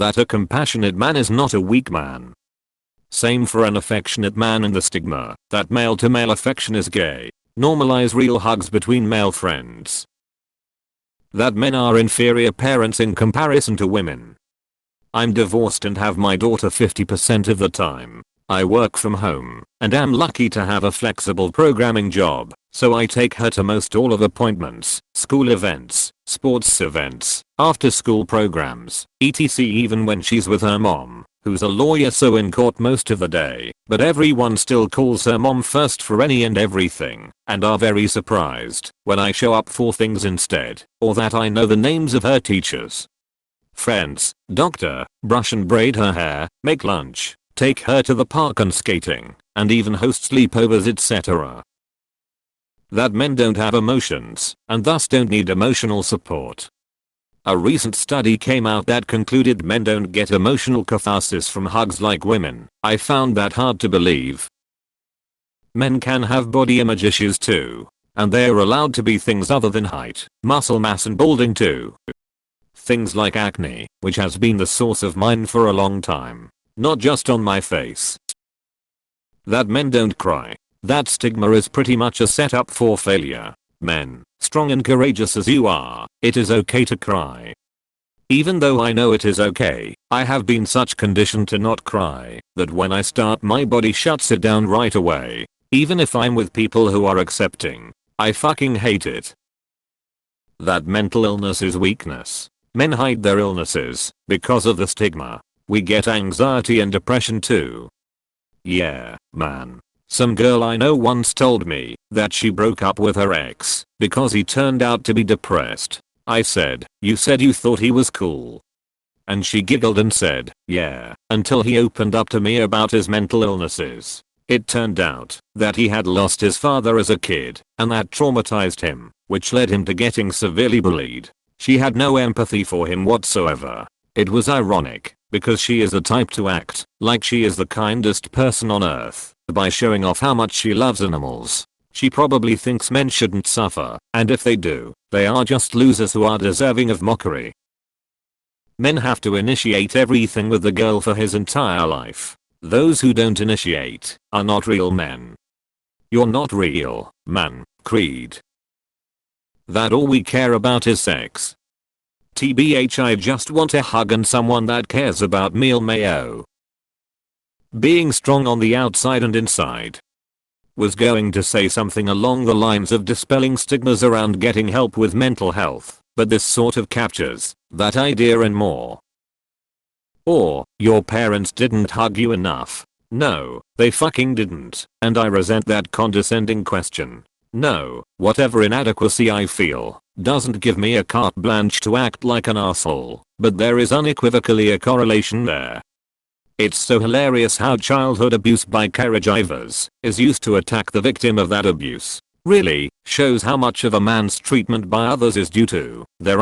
that a compassionate man is not a weak man. Same for an affectionate man, and the stigma that male to male affection is gay. Normalize real hugs between male friends. That men are inferior parents in comparison to women. I'm divorced and have my daughter 50% of the time. I work from home and am lucky to have a flexible programming job, so I take her to most all of appointments, school events, sports events, after school programs, etc. even when she's with her mom, who's a lawyer, so in court most of the day, but everyone still calls her mom first for any and everything, and are very surprised when I show up for things instead, or that I know the names of her teachers, friends, doctor, brush and braid her hair, make lunch, take her to the park and skating, and even host sleepovers, etc. That men don't have emotions, and thus don't need emotional support. A recent study came out that concluded men don't get emotional catharsis from hugs like women. I found that hard to believe. Men can have body image issues too, and they are allowed to be things other than height, muscle mass and balding too. Things like acne, which has been the source of mine for a long time. Not just on my face. That men don't cry. That stigma is pretty much a setup for failure. Men, strong and courageous as you are, it is okay to cry. Even though I know it is okay, I have been such conditioned to not cry that when I start my body shuts it down right away. Even if I'm with people who are accepting, I fucking hate it. That mental illness is weakness. Men hide their illnesses because of the stigma. We get anxiety and depression too. Yeah, man. Some girl I know once told me that she broke up with her ex because he turned out to be depressed. I said, "You said you thought he was cool." And she giggled and said, "Yeah, until he opened up to me about his mental illnesses. It turned out that he had lost his father as a kid, and that traumatized him, which led him to getting severely bullied." She had no empathy for him whatsoever. It was ironic, because she is the type to act like she is the kindest person on earth by showing off how much she loves animals. She probably thinks men shouldn't suffer, and if they do, they are just losers who are deserving of mockery. Men have to initiate everything with the girl for his entire life. Those who don't initiate are not real men. You're not real, man, Creed. That all we care about is sex. TBH, I just want a hug and someone that cares about me, mayo. Being strong on the outside and inside. Was going to say something along the lines of dispelling stigmas around getting help with mental health, but this sort of captures that idea and more. Or, your parents didn't hug you enough. No, they fucking didn't, and I resent that condescending question. No, whatever inadequacy I feel doesn't give me a carte blanche to act like an asshole, but there is unequivocally a correlation there. It's so hilarious how childhood abuse by caregivers is used to attack the victim of that abuse. Really shows how much of a man's treatment by others is due to their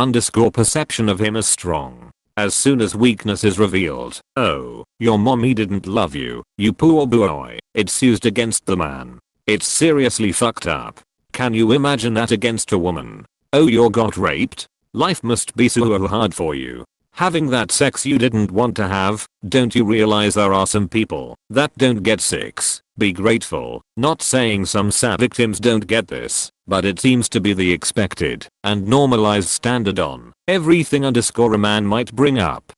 perception of him as strong. As soon as weakness is revealed, oh, your mommy didn't love you, you poor boy, it's used against the man. It's seriously fucked up. Can you imagine that against a woman? Oh, you got raped? Life must be so hard for you. Having that sex you didn't want to have. Don't you realize there are some people that don't get sex? Be grateful. Not saying some sad victims don't get this, but it seems to be the expected and normalized standard on everything a man might bring up.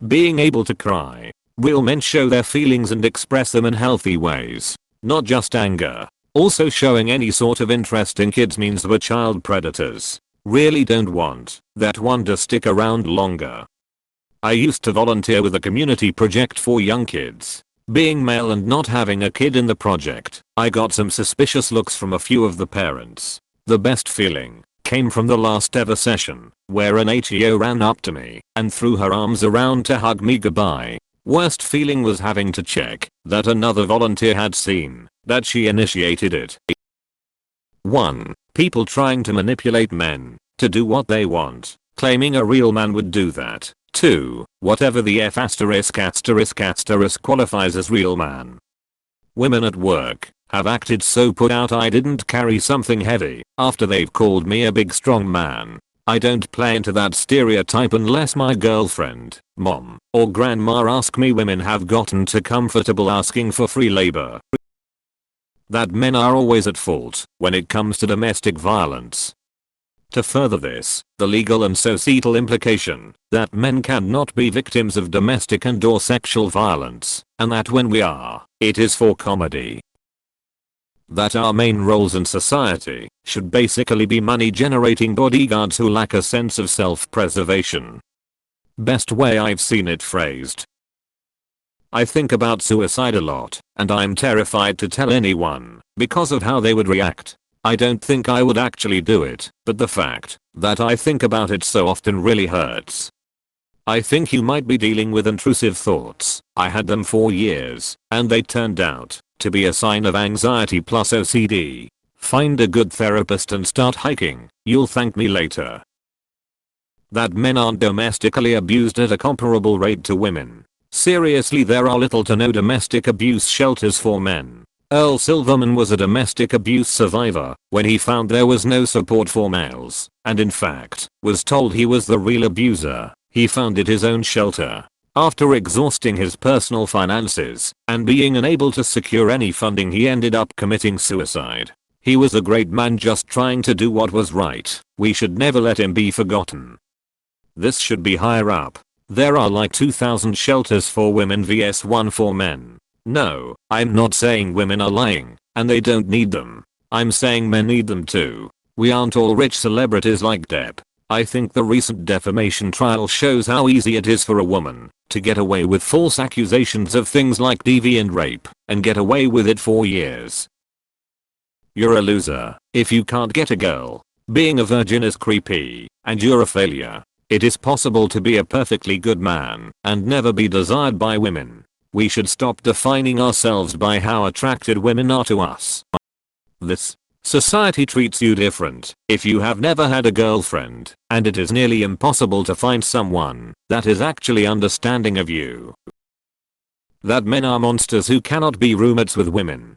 Being able to cry. Real men show their feelings and express them in healthy ways. Not just anger. Also, showing any sort of interest in kids means we're child predators. Really don't want that one to stick around longer. I used to volunteer with a community project for young kids. Being male and not having a kid in the project, I got some suspicious looks from a few of the parents. The best feeling came from the last ever session, where an HEO ran up to me and threw her arms around to hug me goodbye. Worst feeling was having to check that another volunteer had seen that she initiated it. 1. People trying to manipulate men to do what they want, claiming a real man would do that. 2. Whatever the F*** qualifies as real man. Women at work have acted so put out I didn't carry something heavy after they've called me a big strong man. I don't play into that stereotype unless my girlfriend, mom, or grandma ask me. Women have gotten too comfortable asking for free labor. That men are always at fault when it comes to domestic violence. To further this, the legal and societal implication that men cannot be victims of domestic and/or sexual violence, and that when we are, it is for comedy. That our main roles in society should basically be money-generating bodyguards who lack a sense of self-preservation. Best way I've seen it phrased. I think about suicide a lot, and I'm terrified to tell anyone because of how they would react. I don't think I would actually do it, but the fact that I think about it so often really hurts. I think you might be dealing with intrusive thoughts. I had them for years, and they turned out to be a sign of anxiety plus OCD. Find a good therapist and start hiking. You'll thank me later. That men aren't domestically abused at a comparable rate to women. Seriously, there are little to no domestic abuse shelters for men. Earl Silverman was a domestic abuse survivor when he found there was no support for males, and in fact, was told he was the real abuser. He founded his own shelter. After exhausting his personal finances and being unable to secure any funding, he ended up committing suicide. He was a great man just trying to do what was right. We should never let him be forgotten. This should be higher up. There are like 2,000 shelters for women vs 1 for men. No, I'm not saying women are lying, and they don't need them. I'm saying men need them too. We aren't all rich celebrities like Depp. I think the recent defamation trial shows how easy it is for a woman to get away with false accusations of things like DV and rape, and get away with it for years. You're a loser if you can't get a girl. Being a virgin is creepy, and you're a failure. It is possible to be a perfectly good man and never be desired by women. We should stop defining ourselves by how attracted women are to us. This society treats you different if you have never had a girlfriend, and it is nearly impossible to find someone that is actually understanding of you. That men are monsters who cannot be roommates with women.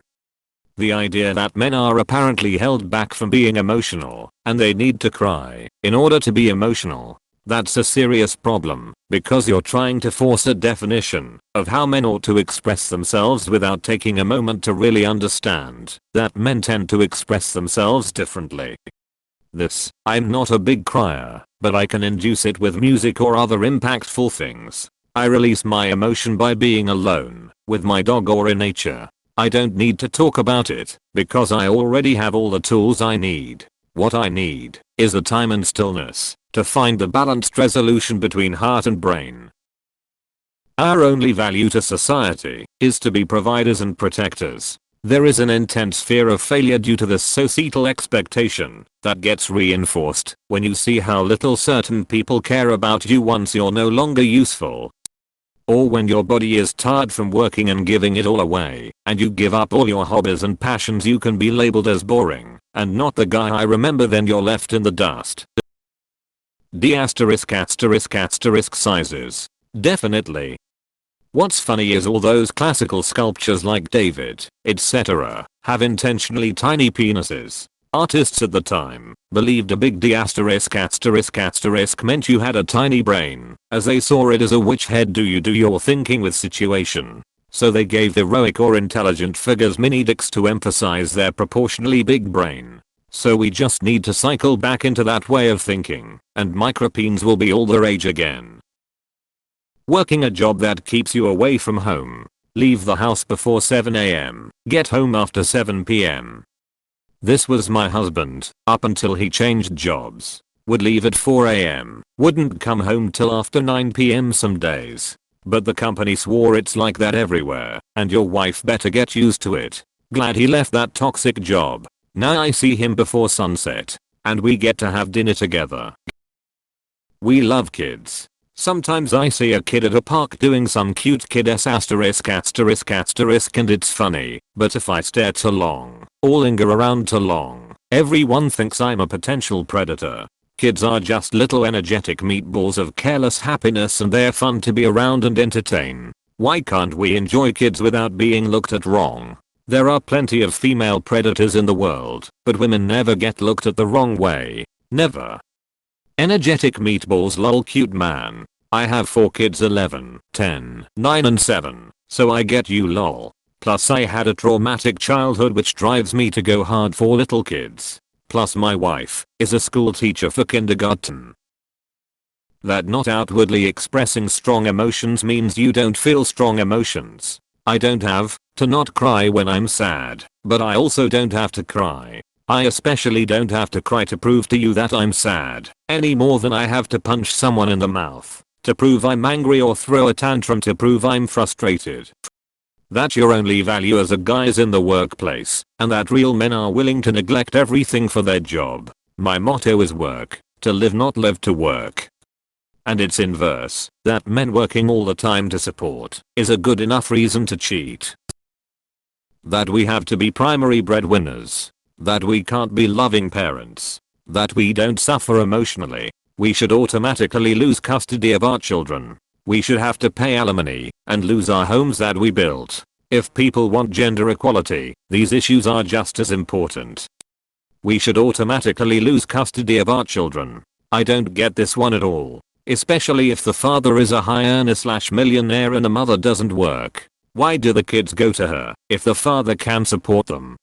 The idea that men are apparently held back from being emotional, and they need to cry in order to be emotional. That's a serious problem, because you're trying to force a definition of how men ought to express themselves without taking a moment to really understand that men tend to express themselves differently. I'm not a big crier, but I can induce it with music or other impactful things. I release my emotion by being alone, with my dog or in nature. I don't need to talk about it, because I already have all the tools I need. What I need is the time and stillness to find the balanced resolution between heart and brain. Our only value to society is to be providers and protectors. There is an intense fear of failure due to this societal expectation that gets reinforced when you see how little certain people care about you once you're no longer useful. Or when your body is tired from working and giving it all away, and you give up all your hobbies and passions, you can be labeled as boring and not the guy I remember, then you're left in the dust. Sizes. Definitely. What's funny is all those classical sculptures like David, etc., have intentionally tiny penises. Artists at the time believed a big D** meant you had a tiny brain, as they saw it as a which head do you do your thinking with situation. So they gave heroic or intelligent figures mini dicks to emphasize their proportionally big brain. So we just need to cycle back into that way of thinking, and micropeens will be all the rage again. Working a job that keeps you away from home. Leave the house before 7 AM, get home after 7 PM. This was my husband, up until he changed jobs. Would leave at 4 AM, wouldn't come home till after 9 PM some days. But the company swore it's like that everywhere, and your wife better get used to it. Glad he left that toxic job. Now I see him before sunset, and we get to have dinner together. We love kids. Sometimes I see a kid at a park doing some cute kid and it's funny, but if I stare too long, or linger around too long, everyone thinks I'm a potential predator. Kids are just little energetic meatballs of careless happiness, and they're fun to be around and entertain. Why can't we enjoy kids without being looked at wrong? There are plenty of female predators in the world, but women never get looked at the wrong way. Never. Energetic meatballs lol cute man. I have 4 kids 11, 10, 9 and 7, so I get you lol. Plus I had a traumatic childhood which drives me to go hard for little kids. Plus my wife is a school teacher for kindergarten. That not outwardly expressing strong emotions means you don't feel strong emotions. I don't have to not cry when I'm sad, but I also don't have to cry. I especially don't have to cry to prove to you that I'm sad, any more than I have to punch someone in the mouth to prove I'm angry or throw a tantrum to prove I'm frustrated. That your only value as a guy is in the workplace, and that real men are willing to neglect everything for their job. My motto is work to live, not live to work. And it's inverse, that men working all the time to support is a good enough reason to cheat. That we have to be primary breadwinners. That we can't be loving parents. That we don't suffer emotionally. We should automatically lose custody of our children. We should have to pay alimony and lose our homes that we built. If people want gender equality, these issues are just as important. We should automatically lose custody of our children. I don't get this one at all. Especially if the father is a high earner / millionaire and the mother doesn't work. Why do the kids go to her if the father can support them?